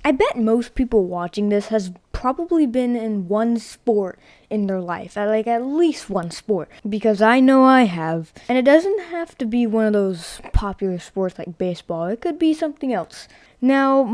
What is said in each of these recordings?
I bet most people watching this has probably been in one sport in their life, at least one sport, because I know I have. And it doesn't have to be one of those popular sports like baseball. It could be something else. Now,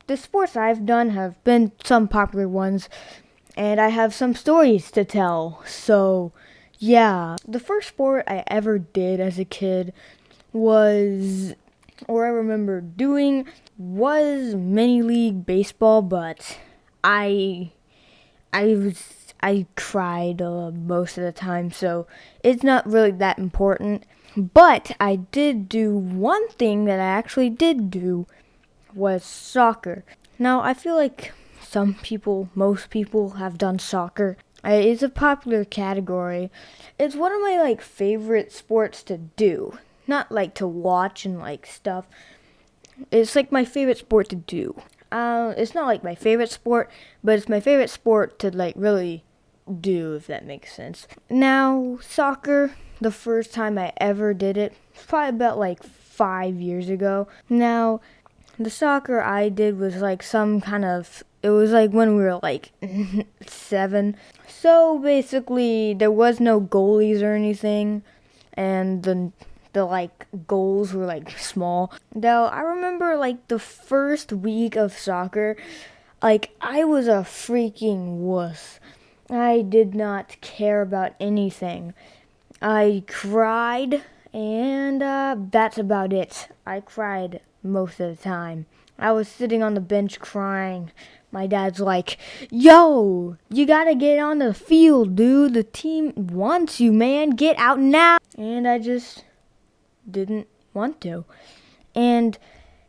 the sports I've done have been some popular ones, and I have some stories to tell. So, yeah, the first sport I ever did as a kid was, or I remember doing, was mini league baseball, but I I cried most of the time, so it's not really that important. But I did do one thing that I actually did do was soccer. Now I feel like most people have done soccer. It's a popular category. It's one of my favorite sports to do. Not to watch and stuff. It's my favorite sport to do. It's not my favorite sport, but it's my favorite sport to really do, if that makes sense. Now, soccer, the first time I ever did it, was probably about 5 years ago. Now, the soccer I did was it was when we were 7. So basically, there was no goalies or anything, and the goals were small. Though I remember the first week of soccer, I was a freaking wuss. I did not care about anything. I cried, and that's about it. I cried most of the time. I was sitting on the bench crying. My dad's like, "Yo, you gotta get on the field, dude. The team wants you, man. Get out now." And I just didn't want to. And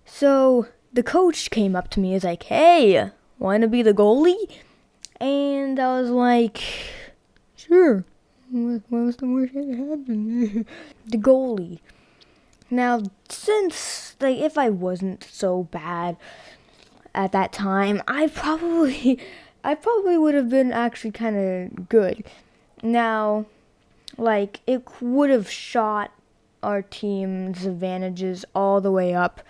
so the coach came up to me and was like, "Hey, want to be the goalie?" And I was like, "Sure." What was the worst that happened? The goalie. Now, since if I wasn't so bad at that time, I probably would have been actually kind of good. Now, it would have shot our team's advantages all the way up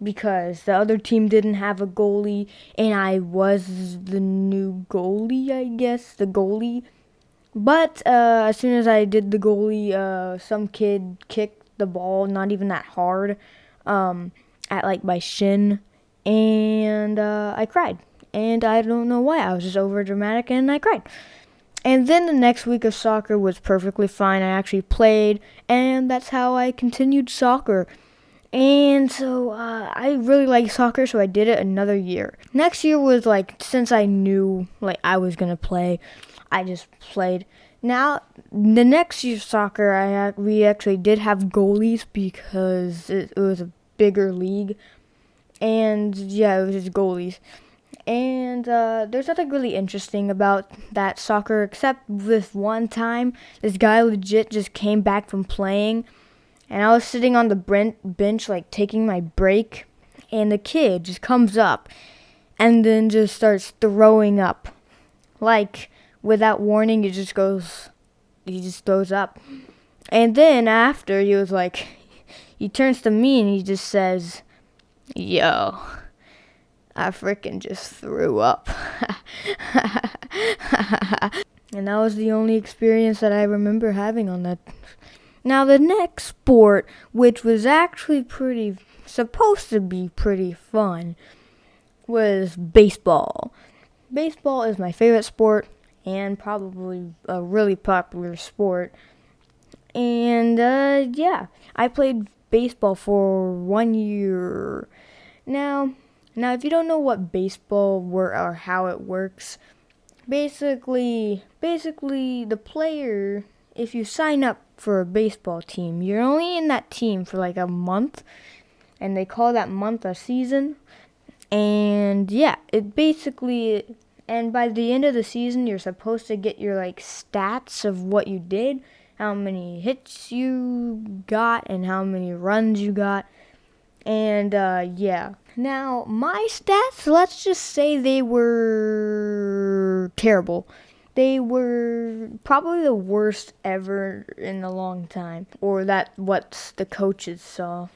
because the other team didn't have a goalie and I was the new goalie, I guess, the goalie. But as soon as I did the goalie, some kid kicked the ball, not even that hard, at my shin, and I cried. And I don't know why. I was just over dramatic and I cried. And then the next week of soccer was perfectly fine. I actually played, and that's how I continued soccer. And so I really like soccer, so I did it another year. Next year was since I knew I was gonna play, I just played. Now the next year's soccer, we actually did have goalies because it was a bigger league, and yeah, it was just goalies. And there's nothing really interesting about that soccer except this one time, this guy legit just came back from playing, and I was sitting on the bench, taking my break, and the kid just comes up and then just starts throwing up. Without warning, he just throws up. And then after, he turns to me and he just says, "Yo, I frickin' just threw up." And that was the only experience that I remember having on that. Now the next sport, which was actually supposed to be pretty fun, was baseball. Baseball is my favorite sport and probably a really popular sport. And yeah, I played baseball for 1 year. Now, if you don't know what baseball or how it works, basically the player, if you sign up for a baseball team, you're only in that team for a month, and they call that month a season. And yeah, and by the end of the season, you're supposed to get your stats of what you did, how many hits you got, and how many runs you got. And yeah. Now, my stats, let's just say they were terrible. They were probably the worst ever in a long time, or what the coaches saw.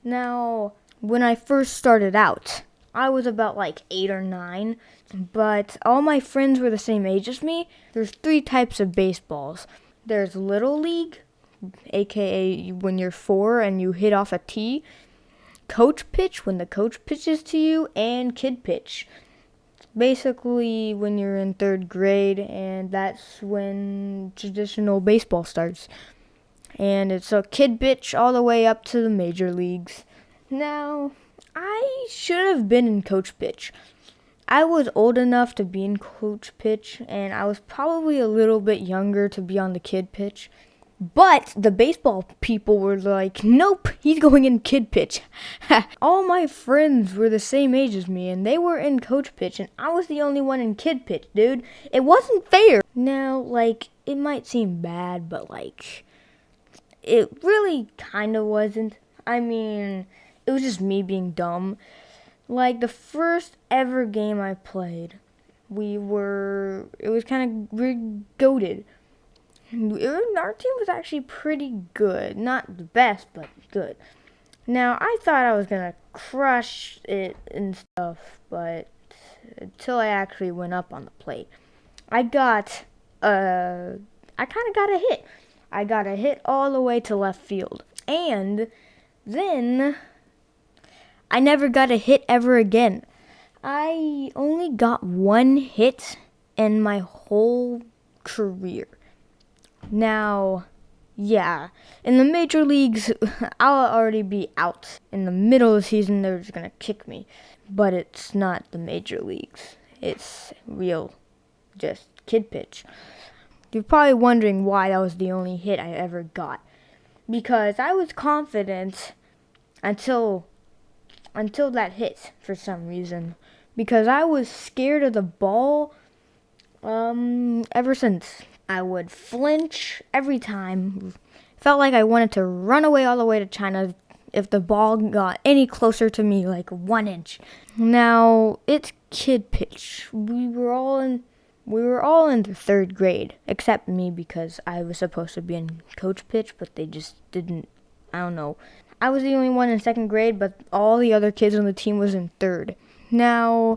Now, when I first started out, I was about like 8 or 9, but all my friends were the same age as me. There's 3 types of baseballs. There's Little League, aka when you're 4 and you hit off a tee, coach pitch when the coach pitches to you, and kid pitch. Basically when you're in 3rd grade, and that's when traditional baseball starts. And it's a kid pitch all the way up to the major leagues. Now, I should have been in coach pitch. I was old enough to be in coach pitch, and I was probably a little bit younger to be on the kid pitch. But the baseball people were like, nope, he's going in kid pitch. All my friends were the same age as me, and they were in coach pitch, and I was the only one in kid pitch, dude. It wasn't fair. Now, like, it might seem bad, but, like, it really kind of wasn't. I mean, it was just me being dumb. Like, the first ever game I played, it was kind of goated. Our team was actually pretty good. Not the best, but good. Now, I thought I was going to crush it and stuff, but until I actually went up on the plate, I kind of got a hit. I got a hit all the way to left field. And then I never got a hit ever again. I only got 1 hit in my whole career. Now, yeah, in the major leagues, I'll already be out. In the middle of the season, they're just going to kick me. But it's not the major leagues. It's real, just kid pitch. You're probably wondering why that was the only hit I ever got. Because I was confident until that hit for some reason. Because I was scared of the ball ever since. I would flinch every time. Felt like I wanted to run away all the way to China if the ball got any closer to me, like 1 inch. Now, it's kid pitch. We were all in the 3rd grade, except me because I was supposed to be in coach pitch, but they just didn't. I don't know. I was the only one in 2nd grade, but all the other kids on the team was in 3rd. Now,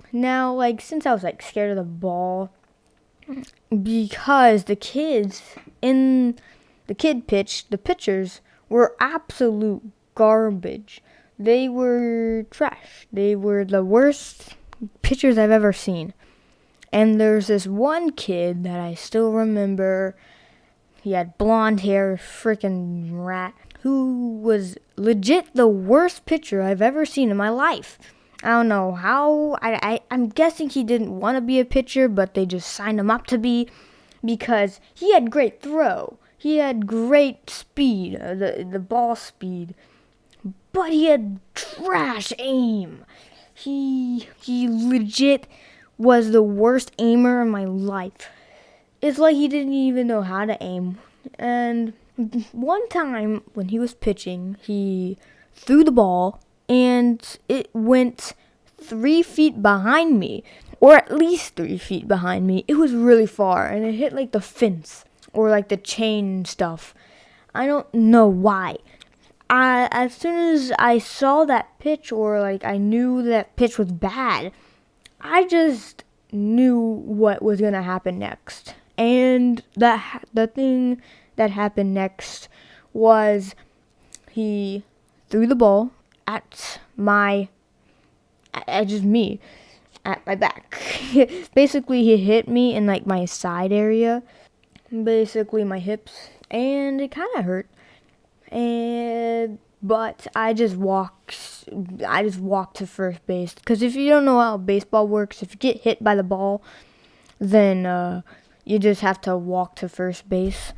like, since I was like scared of the ball, because the kids in the kid pitch, the pitchers were absolute garbage. They were trash. They were the worst pitchers I've ever seen. And there's this one kid that I still remember. He had blonde hair, freaking rat, who was legit the worst pitcher I've ever seen in my life. I don't know how. I'm guessing he didn't want to be a pitcher, but they just signed him up to be, because he had great throw. He had great speed, the ball speed, but he had trash aim. He legit was the worst aimer in my life. It's like he didn't even know how to aim. And one time when he was pitching, he threw the ball and it went 3 feet behind me, or at least 3 feet behind me. It was really far, and it hit like the fence or like the chain stuff. I don't know why. As soon as I saw that pitch, or like I knew that pitch was bad, I just knew what was gonna happen next. And the thing that happened next was he threw the ball at my back. Basically, he hit me in like my side area, basically my hips, and it kind of hurt. But I just walked to first base, because if you don't know how baseball works, if you get hit by the ball, then you just have to walk to first base.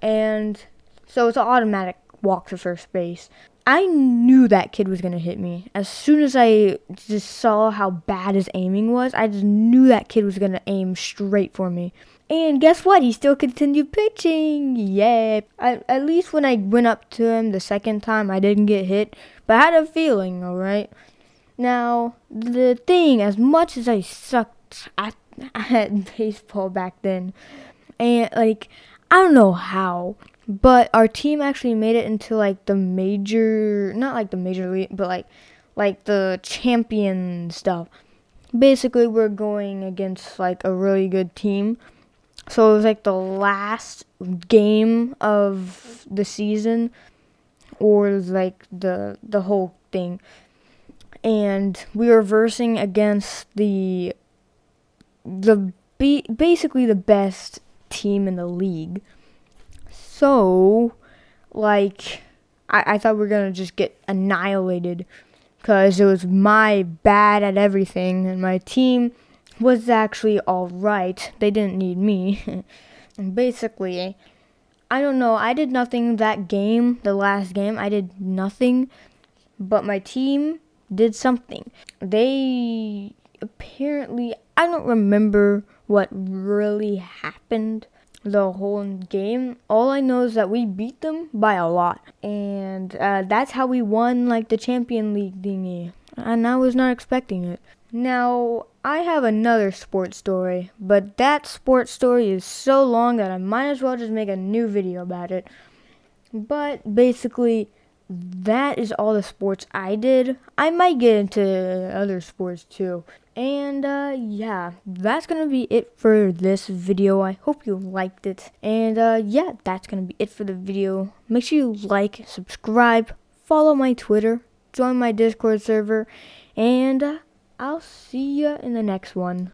And so it's an automatic walk to first base. I knew that kid was going to hit me. As soon as I just saw how bad his aiming was, I just knew that kid was going to aim straight for me. And guess what? He still continued pitching. Yeah. At least when I went up to him the second time, I didn't get hit. But I had a feeling, alright? Now, the thing, as much as I sucked at baseball back then, and like, I don't know how, but our team actually made it into like the major, not like the major league, but like the champion stuff. Basically, we're going against like a really good team. So it was like the last game of the season, or like the whole thing. And we were versing against basically the best team in the league. So, like, I thought we were gonna just get annihilated because it was my bad at everything, and my team was actually all right. They didn't need me. And basically, I don't know. I did nothing that game, the last game. I did nothing, but my team did something. They apparently, I don't remember what really happened the whole game. All I know is that we beat them by a lot, and that's how we won like the Champion League thingy, and I was not expecting it. Now, I have another sports story, but that sports story is so long that I might as well just make a new video about it. But basically, that is all the sports I did. I might get into other sports too. And yeah, that's gonna be it for this video. I hope you liked it. And yeah, that's gonna be it for the video. Make sure you like, subscribe, follow my Twitter, join my Discord server, and I'll see you in the next one.